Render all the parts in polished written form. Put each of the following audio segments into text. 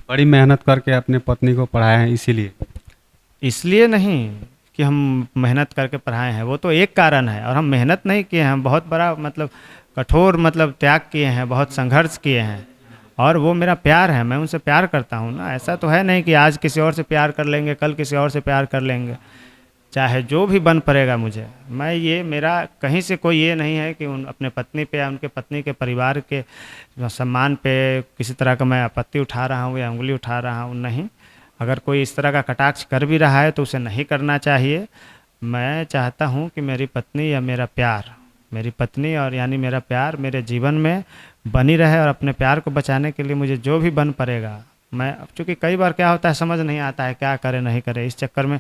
बड़ी मेहनत करके अपने पत्नी को पढ़ाए हैं इसीलिए। इसलिए नहीं कि हम मेहनत करके पढ़ाए हैं, वो तो एक कारण है, और हम मेहनत नहीं किए हैं, हम बहुत बड़ा मतलब कठोर मतलब त्याग किए हैं, बहुत संघर्ष किए हैं। और वो मेरा प्यार है, मैं उनसे प्यार करता हूँ ना, ऐसा तो है नहीं कि आज किसी और से प्यार कर लेंगे, कल किसी और से प्यार कर लेंगे, चाहे जो भी बन पड़ेगा मुझे। मैं ये मेरा कहीं से कोई ये नहीं है कि उन अपने पत्नी पे या उनके पत्नी के परिवार के सम्मान पे किसी तरह का मैं आपत्ति उठा रहा हूँ या उंगली उठा रहा हूँ, नहीं। अगर कोई इस तरह का कटाक्ष कर भी रहा है तो उसे नहीं करना चाहिए। मैं चाहता हूँ कि मेरी पत्नी या मेरा प्यार, मेरी पत्नी और यानी मेरा प्यार मेरे जीवन में बनी रहे, और अपने प्यार को बचाने के लिए मुझे जो भी बन पड़ेगा मैं, चूँकि कई बार क्या होता है समझ नहीं आता है क्या करे नहीं करे, इस चक्कर में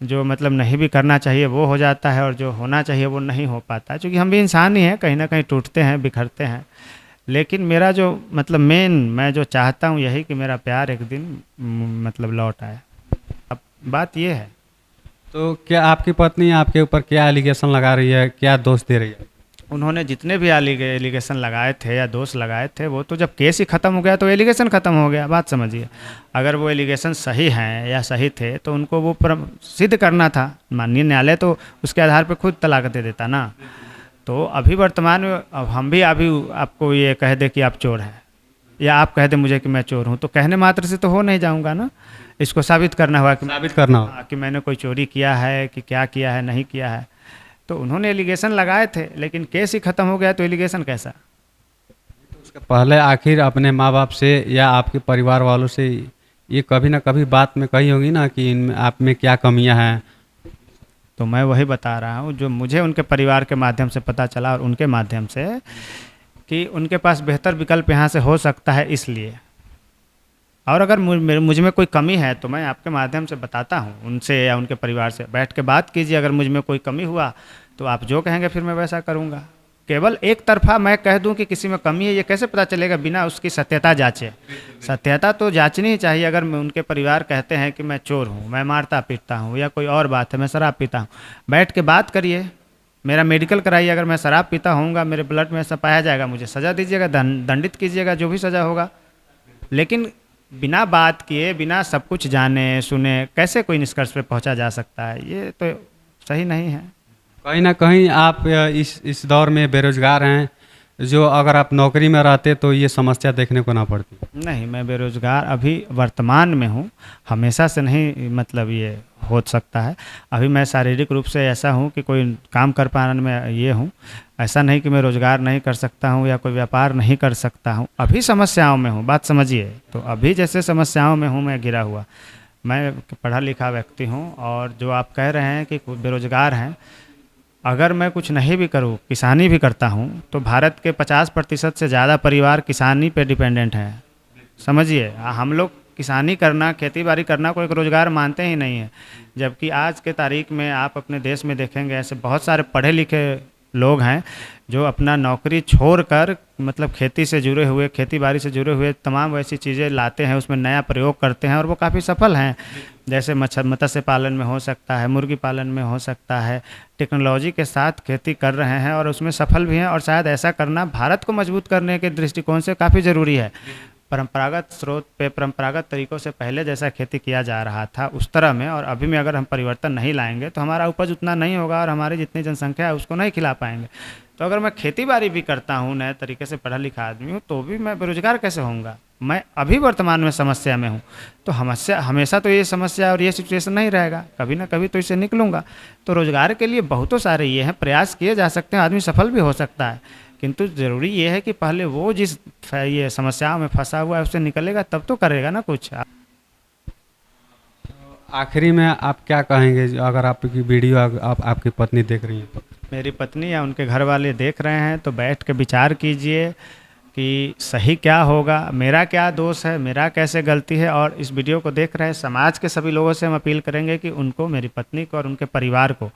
जो मतलब नहीं भी करना चाहिए वो हो जाता है, और जो होना चाहिए वो नहीं हो पाता, क्योंकि हम भी इंसान ही हैं, कहीं ना कहीं टूटते हैं बिखरते हैं। लेकिन मेरा जो मतलब मेन मैं जो चाहता हूँ यही कि मेरा प्यार एक दिन मतलब लौट आए। अब बात ये है। तो क्या आपकी पत्नी आपके ऊपर क्या एलिगेशन लगा रही है, क्या दोष दे रही है? उन्होंने जितने भी एलिगेशन लगाए थे या दोष लगाए थे, वो तो जब केस ही ख़त्म हो गया तो एलिगेशन ख़त्म हो गया, बात समझिए। अगर वो एलिगेशन सही हैं या सही थे तो उनको वो सिद्ध करना था, माननीय न्यायालय तो उसके आधार पर खुद तलाक दे देता ना। तो अभी वर्तमान में अब हम भी अभी आपको ये कह दे कि आप चोर हैं, या आप कह दें मुझे कि मैं चोर हूँ, तो कहने मात्र से तो हो नहीं जाऊँगा ना, इसको साबित करना हुआ कि साबित करना हो। हाँ, कि मैंने कोई चोरी किया है कि क्या किया है नहीं किया है। तो उन्होंने एलिगेशन लगाए थे लेकिन केस ही ख़त्म हो गया तो एलिगेशन कैसा। उसके पहले आखिर अपने माँ बाप से या आपके परिवार वालों से ये कभी ना कभी बात में कही होगी ना कि इनमें आप में क्या कमियां हैं। तो मैं वही बता रहा हूँ जो मुझे उनके परिवार के माध्यम से पता चला, और उनके माध्यम से कि उनके पास बेहतर विकल्प यहाँ से हो सकता है इसलिए। और अगर मुझ में कोई कमी है तो मैं आपके माध्यम से बताता हूँ, उनसे या उनके परिवार से बैठ के बात कीजिए, अगर मुझ में कोई कमी हुआ तो आप जो कहेंगे फिर मैं वैसा करूँगा। केवल एक तरफा मैं कह दूं कि किसी में कमी है, ये कैसे पता चलेगा बिना उसकी सत्यता जांचे। सत्यता तो जांचनी ही चाहिए। अगर मैं उनके परिवार कहते हैं कि मैं चोर हूँ, मैं मारता पीटता हूँ, या कोई और बात है मैं शराब पीता हूँ, बैठ के बात करिए, मेरा मेडिकल कराइए। अगर मैं शराब पीता होऊंगा, मेरे ब्लड में ऐसा पाया जाएगा, मुझे सज़ा दीजिएगा, दंडित कीजिएगा, जो भी सज़ा होगा। लेकिन बिना बात किए, बिना सब कुछ जाने सुने कैसे कोई निष्कर्ष पे पहुंचा जा सकता है, ये तो सही नहीं है। कहीं ना कहीं आप इस दौर में बेरोजगार हैं, जो अगर आप नौकरी में रहते तो ये समस्या देखने को ना पड़ती। नहीं, मैं बेरोजगार अभी वर्तमान में हूँ, हमेशा से नहीं, मतलब ये हो सकता है। अभी मैं शारीरिक रूप से ऐसा हूँ कि कोई काम कर पाने में ये हूँ, ऐसा नहीं कि मैं रोज़गार नहीं कर सकता हूँ या कोई व्यापार नहीं कर सकता हूँ। अभी समस्याओं में हूँ, बात समझिए। तो अभी जैसे समस्याओं में हूँ मैं गिरा हुआ, मैं पढ़ा लिखा व्यक्ति हूँ। और जो आप कह रहे हैं कि बेरोजगार हैं, अगर मैं कुछ नहीं भी करूँ, किसानी भी करता हूँ, तो भारत के 50% से ज़्यादा परिवार किसानी पे डिपेंडेंट हैं। समझिए, हम लोग किसानी करना, खेती बाड़ी करना को एक रोज़गार मानते ही नहीं है। जबकि आज के तारीख में आप अपने देश में देखेंगे ऐसे बहुत सारे पढ़े लिखे लोग हैं जो अपना नौकरी छोड़कर मतलब खेती से जुड़े हुए, खेती बाड़ी से जुड़े हुए तमाम वैसी चीज़ें लाते हैं, उसमें नया प्रयोग करते हैं और वो काफ़ी सफल हैं। जैसे मत्स्य पालन में हो सकता है, मुर्गी पालन में हो सकता है, टेक्नोलॉजी के साथ खेती कर रहे हैं और उसमें सफल भी हैं। और शायद ऐसा करना भारत को मजबूत करने के दृष्टिकोण से काफ़ी ज़रूरी है। परंपरागत स्रोत पे, परंपरागत तरीक़ों से पहले जैसा खेती किया जा रहा था उस तरह में और अभी में अगर हम परिवर्तन नहीं लाएंगे तो हमारा उपज उतना नहीं होगा और हमारी जितनी जनसंख्या है उसको नहीं खिला पाएंगे। तो अगर मैं खेती बाड़ी भी करता हूँ, नए तरीके से पढ़ा लिखा आदमी हूँ, तो भी मैं बेरोजगार कैसे होऊंगा। मैं अभी वर्तमान में समस्या में हूँ, तो समस्या हमेशा तो ये समस्या और ये सिचुएशन नहीं रहेगा, कभी ना कभी तो इससे निकलूंगा। तो रोज़गार के लिए बहुतों सारे ये हैं, प्रयास किए जा सकते हैं, आदमी सफल भी हो सकता है। किंतु ज़रूरी ये है कि पहले वो जिस ये समस्याओं में फंसा हुआ है उससे निकलेगा तब तो करेगा ना कुछ। आखिरी में आप क्या कहेंगे अगर आपकी वीडियो आपकी पत्नी देख रही है? मेरी पत्नी या उनके घर वाले देख रहे हैं तो बैठ के विचार कीजिए कि सही क्या होगा, मेरा क्या दोष है, मेरा कैसे गलती है। और इस वीडियो को देख रहे समाज के सभी लोगों से हम अपील करेंगे कि उनको, मेरी पत्नी को और उनके परिवार को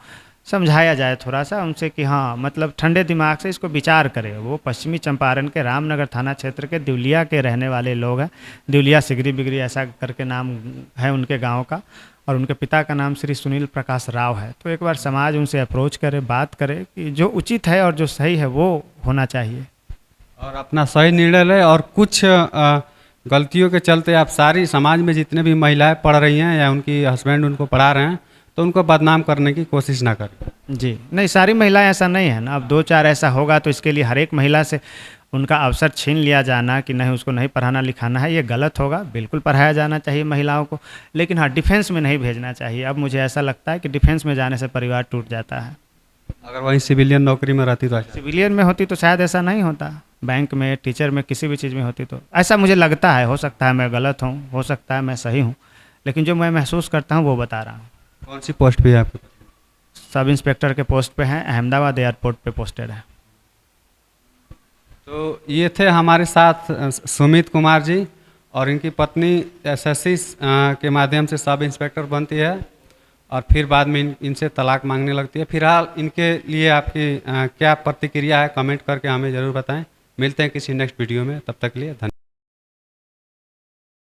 समझाया जाए थोड़ा सा उनसे कि हाँ, मतलब ठंडे दिमाग से इसको विचार करें। वो पश्चिमी चंपारण के रामनगर थाना क्षेत्र के दिवलिया के रहने वाले लोग हैं, दिवलिया सिगरी बिगरी ऐसा करके नाम है उनके गांव का, और उनके पिता का नाम श्री सुनील प्रकाश राव है। तो एक बार समाज उनसे अप्रोच करे, बात करे कि जो उचित है और जो सही है वो होना चाहिए और अपना सही निर्णय ले। और कुछ गलतियों के चलते आप सारी समाज में जितने भी महिलाएं पढ़ रही हैं या उनकी हस्बैंड उनको पढ़ा रहे हैं, तो उनको बदनाम करने की कोशिश ना करें। जी, नहीं सारी महिलाएं ऐसा नहीं है ना, अब 2-4 ऐसा होगा तो इसके लिए हर एक महिला से उनका अवसर छीन लिया जाना कि नहीं उसको नहीं पढ़ाना लिखाना है, ये गलत होगा। बिल्कुल पढ़ाया जाना चाहिए महिलाओं को, लेकिन हाँ डिफेंस में नहीं भेजना चाहिए। अब मुझे ऐसा लगता है कि डिफेंस में जाने से परिवार टूट जाता है। अगर वहीं सिविलियन नौकरी में रहती तो अच्छा। सिविलियन में होती तो शायद ऐसा नहीं होता, बैंक में, टीचर में, किसी भी चीज़ में होती तो ऐसा मुझे लगता है। हो सकता है मैं गलत हूँ, हो सकता है मैं सही हूँ, लेकिन जो मैं महसूस करता हूँ वो बता रहा हूँ। कौन सी पोस्ट पे है आपके? सब इंस्पेक्टर के पोस्ट पे हैं, अहमदाबाद एयरपोर्ट पे पोस्टेड है। तो ये थे हमारे साथ सुमित कुमार जी, और इनकी पत्नी एसएससी के माध्यम से सब इंस्पेक्टर बनती है और फिर बाद में इनसे तलाक मांगने लगती है। फिलहाल इनके लिए आपकी क्या प्रतिक्रिया है, कमेंट करके हमें ज़रूर बताएं। मिलते हैं किसी नेक्स्ट वीडियो में, तब तक के लिए धन्यवाद।